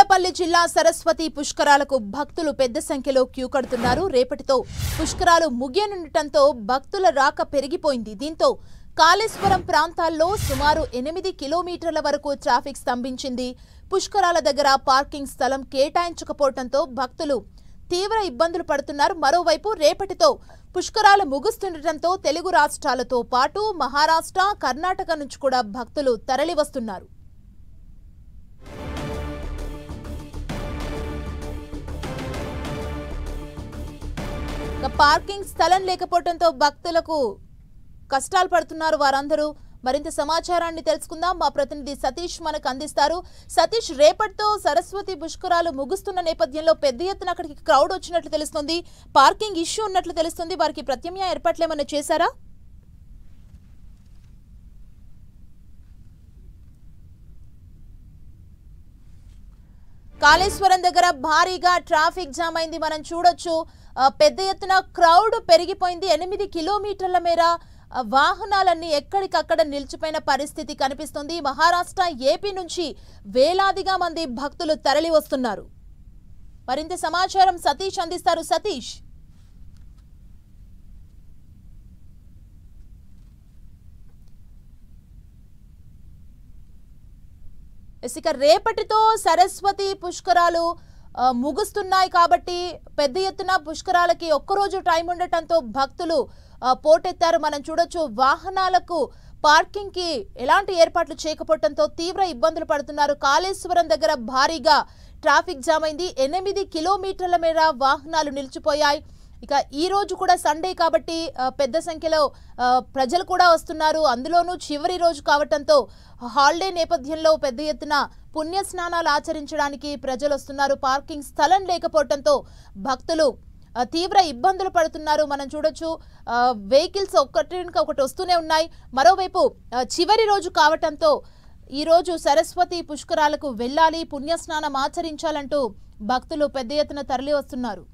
పెద్దపల్లి జిల్లా సరస్వతి పుష్కరాలకు భక్తులు పెద్ద సంఖ్యలో క్యూ కడుతున్నారు. రేపటితో పుష్కరాలు ముగియనుండటంతో భక్తుల రాక పెరిగిపోయింది. దీంతో కాళేశ్వరం ప్రాంతాల్లో సుమారు 8 కిలోమీటర్ల వరకు ట్రాఫిక్ స్తంభించింది. పుష్కరాల దగ్గర పార్కింగ్ స్థలం కేటాయించకపోవడంతో భక్తులు తీవ్ర ఇబ్బందులు పడుతున్నారు. మరోవైపు రేపటితో పుష్కరాలు ముగుస్తుండటంతో తెలుగు రాష్ట్రాలతో పాటు మహారాష్ట్ర, కర్ణాటక నుంచి కూడా భక్తులు తరలివస్తున్నారు. పార్కింగ్ స్థలం లేకపోవడంతో భక్తులకు కష్టాలు పడుతున్నారు వారందరూ. మరింత సమాచారాన్ని తెలుసుకుందాం. మా ప్రతినిధి సతీష్ మనకు అందిస్తారు. సతీష్, రేపటితో సరస్వతి పుష్కరాలు ముగుస్తున్న నేపథ్యంలో పెద్ద ఎత్తున అక్కడికి క్రౌడ్ వచ్చినట్లు తెలుస్తుంది, పార్కింగ్ ఇష్యూ ఉన్నట్లు తెలుస్తుంది. వారికి ప్రత్యామ్నాయ ఏర్పాట్లు ఏమైనా చేశారా? కాళేశ్వరం దగ్గర భారీగా ట్రాఫిక్ జామ్ అయింది, మనం చూడొచ్చు. పెద్ద ఎత్తున క్రౌడ్ పెరిగిపోయింది. 8 కిలోమీటర్ల మేర వాహనాలన్నీ ఎక్కడికక్కడ నిలిచిపోయిన పరిస్థితి కనిపిస్తుంది. మహారాష్ట్ర, ఏపీ నుంచి వేలాదిగా మంది భక్తులు తరలి వస్తున్నారు. మరింత సమాచారం సతీష్ అందిస్తారు. సతీష్, ఇక రేపటితో సరస్వతి పుష్కరాలు ముగుస్తున్నాయి కాబట్టి పెద్ద ఎత్తున పుష్కరాలకి ఒక్కరోజు టైం ఉండటంతో భక్తులు పోటెత్తారు. మనం చూడొచ్చు, వాహనాలకు పార్కింగ్ కి ఎలాంటి ఏర్పాట్లు చేయకపోవడంతో తీవ్ర ఇబ్బందులు పడుతున్నారు. కాళేశ్వరం దగ్గర భారీగా ట్రాఫిక్ జామ్ అయింది. 8 కిలోమీటర్ల మేర వాహనాలు నిలిచిపోయాయి. ఇక ఈ రోజు కూడా సండే కాబట్టి పెద్ద సంఖ్యలో ప్రజలు కూడా వస్తున్నారు. అందులోనూ చివరి రోజు కావటంతో హాలిడే నేపథ్యంలో పెద్ద ఎత్తున పుణ్య స్నానాలు ఆచరించడానికి ప్రజలు వస్తున్నారు. పార్కింగ్ స్థలం లేకపోవడంతో భక్తులు తీవ్ర ఇబ్బందులు పడుతున్నారు. మనం చూడొచ్చు, వెహికల్స్ ఒకటి వస్తూనే ఉన్నాయి. మరోవైపు చివరి రోజు కావటంతో ఈ రోజు సరస్వతి పుష్కరాలకు వెళ్ళాలి, పుణ్య స్నానం ఆచరించాలంటూ భక్తులు పెద్ద ఎత్తున తరలి వస్తున్నారు.